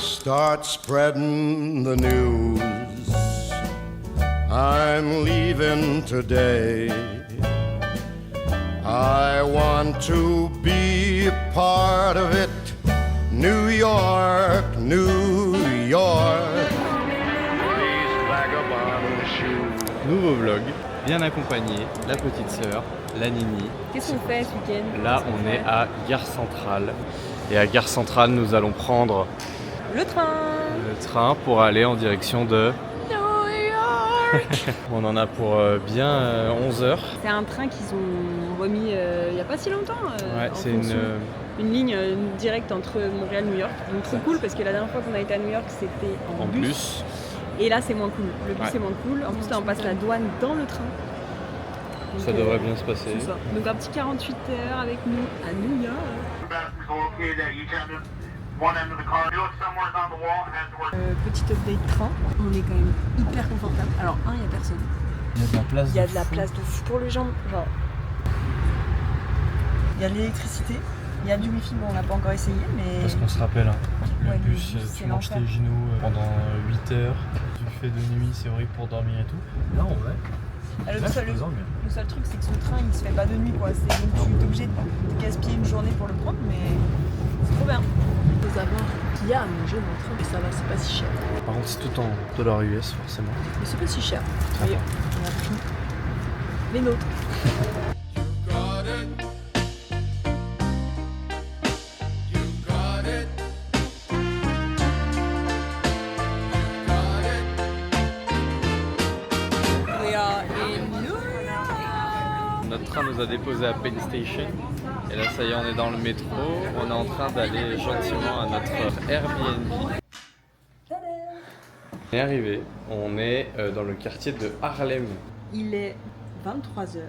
Start spreading the news. I'm leaving today. I want to be a part of it. New York, New York. These vagabond shoes. Nouveau vlog, bien accompagné, la petite sœur, la Nini. Qu'est-ce qu'on fait ce week-end? Là, on est à Gare Centrale. Et à Gare Centrale, nous allons prendre le train pour aller en direction de New York. On en a pour bien 11 heures. C'est un train qu'ils ont remis il n'y a pas si longtemps. Ouais, c'est une ligne directe entre Montréal et New York. Donc trop cool parce que la dernière fois qu'on a été à New York, c'était en bus. Et là, c'est moins cool. Le bus est moins cool. En plus, là, on passe la douane dans le train. Donc, ça devrait bien se passer. C'est ça. Donc un petit 48 heures avec nous à New York. Petit update train, on est quand même hyper confortable. Alors il n'y a personne. Il y a de la place. Il y a de la place de fou pour les jambes. Genre, il y a de l'électricité, il y a du wifi, bon on n'a pas encore essayé mais... Parce qu'on se rappelle, le Ouais, bus, c'est tu manges l'enfer. tes genoux pendant 8 heures, tu fais de nuit, c'est horrible pour dormir et tout. Là en vrai, Le seul truc c'est que ce train il se fait pas de nuit quoi. Donc tu es obligé de gaspiller une journée pour le prendre mais c'est trop bien. Il faut savoir qu'il y a à manger dans le train mais ça va, c'est pas si cher. Par contre c'est tout en dollars US forcément. Mais c'est pas si cher. Très Et bien. on a pris les nôtres. Notre train nous a déposé à Penn Station et là ça y est on est dans le métro, on est en train d'aller gentiment à notre Airbnb. On est arrivé, on est dans le quartier de Harlem. Il est 23h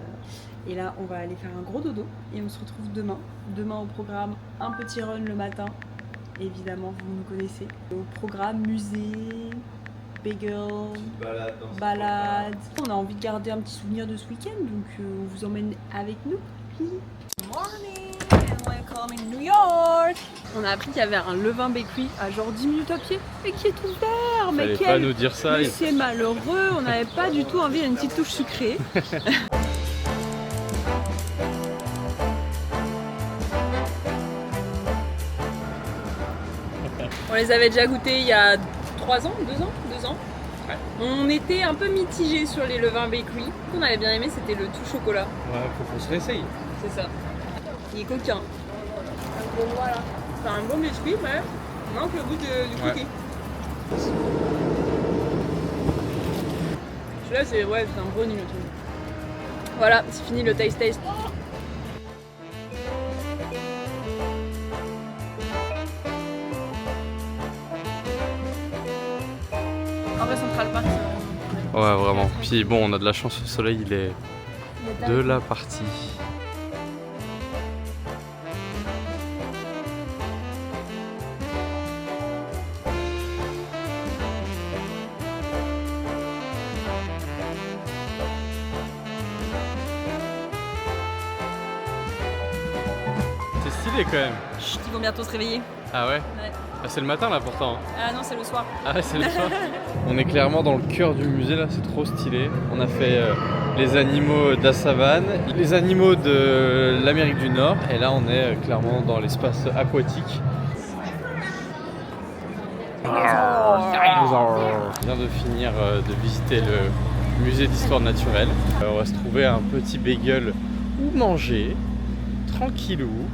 et là on va aller faire un gros dodo et on se retrouve demain. Demain au programme un petit run le matin, évidemment vous nous connaissez. Au programme musée, bagel, balade. On a envie de garder un petit souvenir de ce week-end donc on vous emmène avec nous. Good morning and welcome in New York. On a appris qu'il y avait un levain bakery à genre 10 minutes à pied et qui est ouvert. Fallait pas nous dire ça. Mais c'est malheureux, on n'avait pas du tout envie d'une petite touche sucrée. On les avait déjà goûtés il y a 2 ans. Ouais. On était un peu mitigés sur les levains bakery. Ce qu'on avait bien aimé c'était le tout chocolat. Ouais, faut qu'on se réessaye. C'est ça. Il est coquin. Voilà. C'est un bon biscuit mais il manque le goût du cookie. Celui-là c'est un brownie le truc. Voilà, c'est fini le taste. En vrai Central Park. Ouais vraiment. Puis bon on a de la chance, le soleil il est de la partie. C'est stylé quand même. Chut, ils vont bientôt se réveiller. Ah ouais? Ouais. Ah, c'est le matin là pourtant. Ah non c'est le soir. Ah ouais, c'est le soir. On est clairement dans le cœur du musée là, c'est trop stylé. On a fait les animaux de la savane, les animaux de l'Amérique du Nord et là on est clairement dans l'espace aquatique. On vient de finir de visiter le musée d'histoire naturelle. On va se trouver un petit bagel où manger, tranquillou,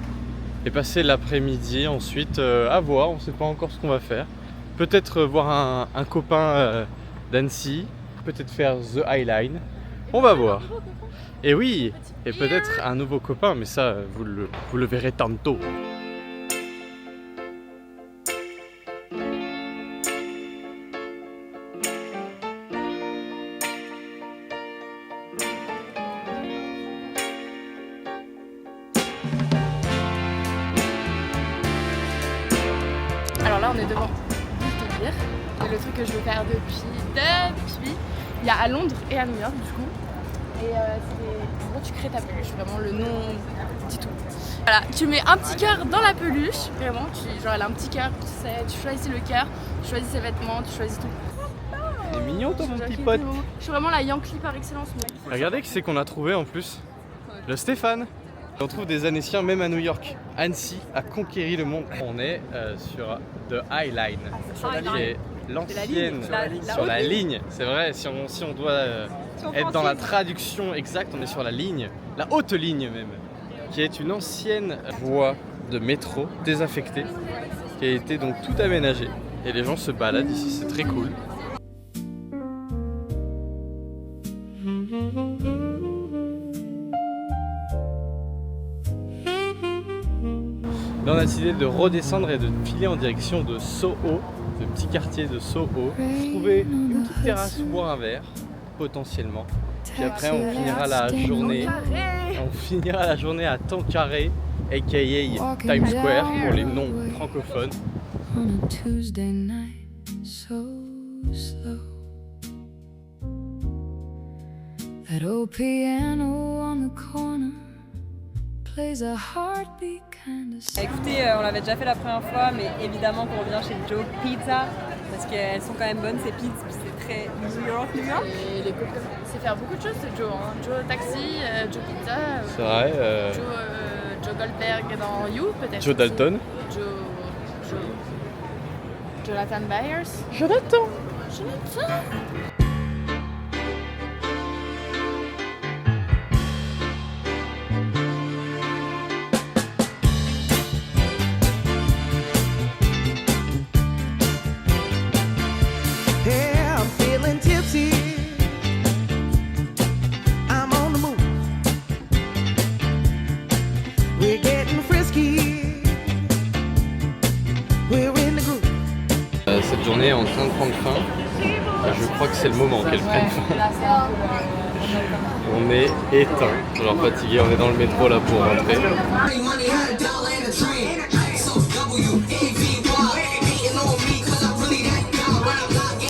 et passer l'après-midi ensuite à voir, on ne sait pas encore ce qu'on va faire. Peut-être voir un copain d'Annecy, peut-être faire The Highline, on va voir. Et oui, et peut-être un nouveau copain, mais ça vous le verrez tantôt. Alors là on est devant Bouche et le truc que je veux faire depuis il y a à Londres et à New York du coup et c'est en gros tu crées ta peluche, vraiment le nom dit tout Voilà, tu mets un petit cœur dans la peluche, vraiment, genre elle a un petit cœur, tu choisis le cœur, tu choisis ses vêtements, tu choisis tout. C'est mignon toi mon petit Jacques pote. Théo. Je suis vraiment la Yankee par excellence. Regardez qui c'est qu'on a trouvé en plus. Le Stéphane. On trouve des Annéciens même à New York. Annecy a conquéri le monde. On est sur The High Line, qui est l'ancienne sur la ligne. C'est vrai, si on doit être dans la traduction exacte, on est sur la ligne, la haute ligne même, qui est une ancienne voie de métro désaffectée, qui a été donc tout aménagée. Et les gens se baladent ici, c'est très cool. Là, on a décidé de redescendre et de filer en direction de Soho, le petit quartier de Soho. Trouver une petite terrasse ou boire un verre, potentiellement. Puis après, on finira la journée. On finira la journée à Tanqueray, aka Times Square pour les non francophones. On a Tuesday night, so slow. That old piano on the corner plays a heartbeat kind of. Écoutez, on l'avait déjà fait la première fois, mais évidemment qu'on revient chez Joe Pizza parce qu'elles sont quand même bonnes ces pizzas, c'est très New York. Et les copains, c'est faire beaucoup de choses ce Joe. Hein. Joe Taxi, Joe Pizza, C'est vrai. Joe Goldberg dans You peut-être. Joe Dalton. Jonathan Byers. Jonathan. Yeah, I'm feeling tipsy. I'm on the move. We're getting frisky. We're in the groove. Cette journée est en train de prendre fin. Je crois que c'est le moment qu'elle prenne fin. On est éteint, genre fatigué, on est dans le métro là pour rentrer.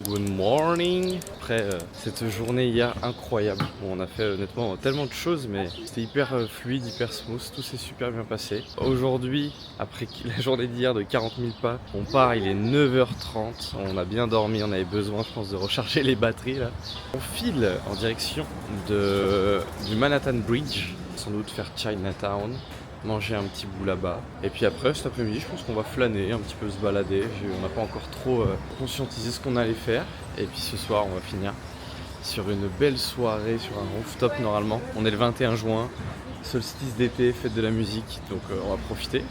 Good morning. Après cette journée hier incroyable, bon, on a fait honnêtement tellement de choses, mais c'était hyper fluide, hyper smooth, tout s'est super bien passé. Aujourd'hui, après la journée d'hier de 40 000 pas, on part, il est 9h30, on a bien dormi, on avait besoin je pense de recharger les batteries là. On file en direction du Manhattan Bridge, sans doute faire Chinatown, manger un petit bout là-bas. Et puis après, cet après-midi, je pense qu'on va flâner, un petit peu se balader. On n'a pas encore trop conscientisé ce qu'on allait faire. Et puis ce soir, on va finir sur une belle soirée, sur un rooftop normalement. On est le 21 juin, solstice d'été, fête de la musique, donc on va profiter.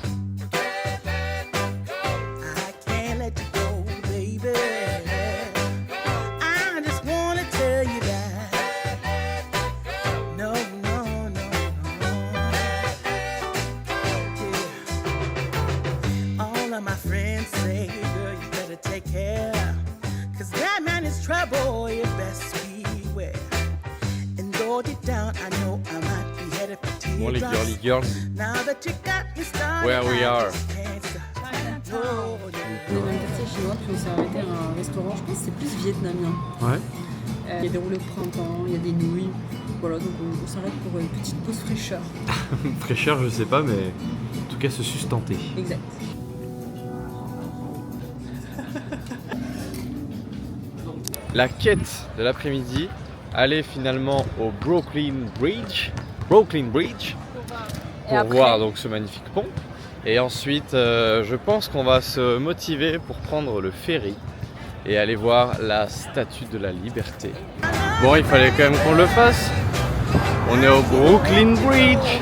Bon les girls, where we are. On est dans le quartier chinois, puis on s'est arrêté à un restaurant, je pense que c'est plus vietnamien. Ouais. Il y a des roulés au printemps, il y a des nouilles. Voilà, donc on s'arrête pour une petite pause fraîcheur. Fraîcheur, je sais pas, mais en tout cas se sustenter. Exact. La quête de l'après-midi, aller finalement au Brooklyn Bridge pour voir donc ce magnifique pont. Et ensuite, je pense qu'on va se motiver pour prendre le ferry et aller voir la Statue de la Liberté. Bon, il fallait quand même qu'on le fasse. On est au Brooklyn Bridge.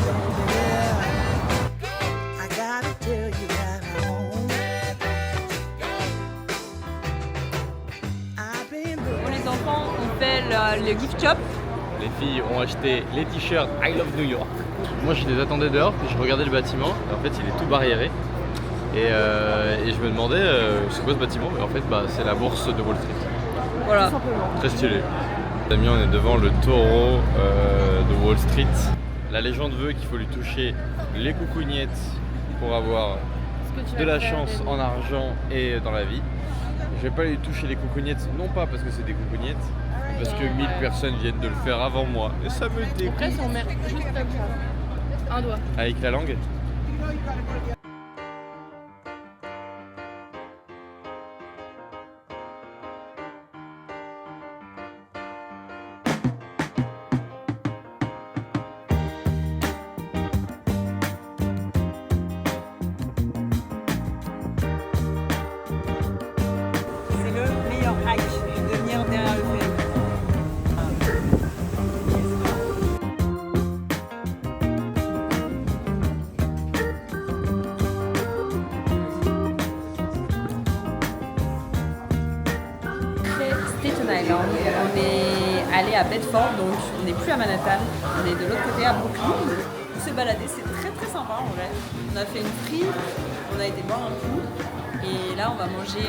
Pour les enfants, on fait le gift shop. Les filles ont acheté les t-shirts I Love New York. Moi je les attendais dehors, puis je regardais le bâtiment, et en fait il est tout barriéré. Et je me demandais c'est quoi ce bâtiment, mais en fait c'est la bourse de Wall Street. Voilà. Très stylé. Les amis, on est devant le taureau de Wall Street. La légende veut qu'il faut lui toucher les coucougnettes pour avoir de la chance en argent et dans la vie. Je vais pas lui toucher les coucougnettes, non pas parce que c'est des coucougnettes, mais parce que 1000 personnes viennent de le faire avant moi. Et ça me dégoûte. Après, si on met juste comme ça, un doigt. Avec la langue? C'est le meilleur hack de venir derrière le film. Staten Island, on est allé à Bedford, donc on n'est plus à Manhattan, on est de l'autre côté à Brooklyn. On s'est baladé, c'est très très sympa en vrai. On a fait une frite, on a été boire un coup, et là on va manger.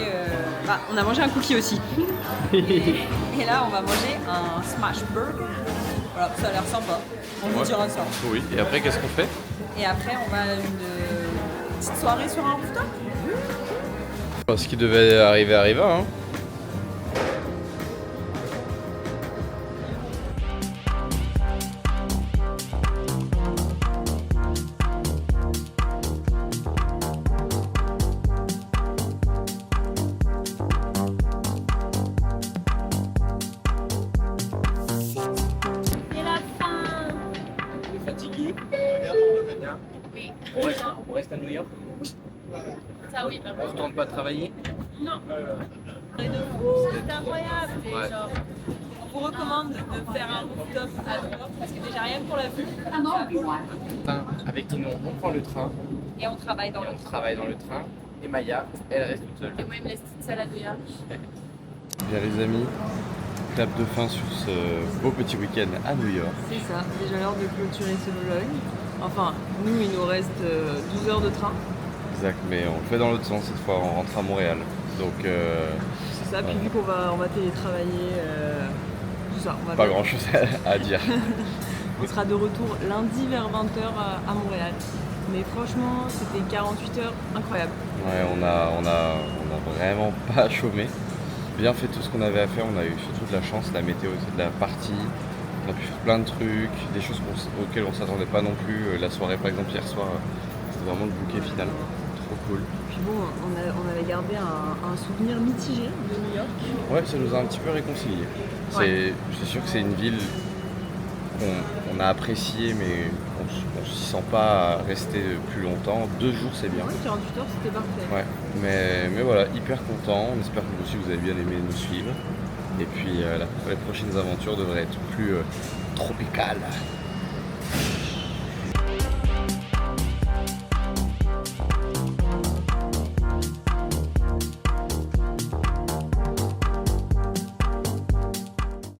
On a mangé un cookie aussi. Et là on va manger un smash burger. Voilà, ça a l'air sympa. On vous dira ça. Oui, et après qu'est-ce qu'on fait? Et après on va à une petite soirée sur un rooftop. Ce qui devait arriver arriva, hein. On reste à New York. Ça oui, On retourne pas travailler. C'est incroyable. Ouais. Genre, on vous recommande de faire un rooftop à New York parce que déjà rien que pour la vue. Avec Tino, on prend le train Et on travaille dans et le on travaille dans le train. Et Maya, elle reste toute seule. et moi il me laisse toute seule à New York. Bien les amis, clap de fin sur ce beau petit week-end à New York. C'est ça, déjà l'heure de clôturer ce vlog. Enfin, nous, il nous reste 12 heures de train. Exact, mais on le fait dans l'autre sens cette fois, on rentre à Montréal. Donc C'est ça, puis vu qu'on va télétravailler, tout ça. On va pas faire- grand chose à dire. On sera de retour lundi vers 20h à Montréal. Mais franchement, c'était 48 heures incroyables. Ouais, on a vraiment pas chômé. Bien fait tout ce qu'on avait à faire, on a eu surtout de la chance, la météo était de la partie. On a pu faire plein de trucs, des choses auxquelles on s'attendait pas non plus. La soirée par exemple hier soir, c'était vraiment le bouquet final. Trop cool. Puis bon, on avait gardé un souvenir mitigé de New York. Ouais, ça nous a un petit peu réconciliés. C'est sûr que c'est une ville qu'on a appréciée, mais on s'y sent pas rester plus longtemps. 2 jours, c'est bien. Ouais, 48 heures, c'était parfait. Ouais, mais voilà, hyper content. On espère que vous aussi vous avez bien aimé nous suivre. Et puis les prochaines aventures devraient être plus tropicales.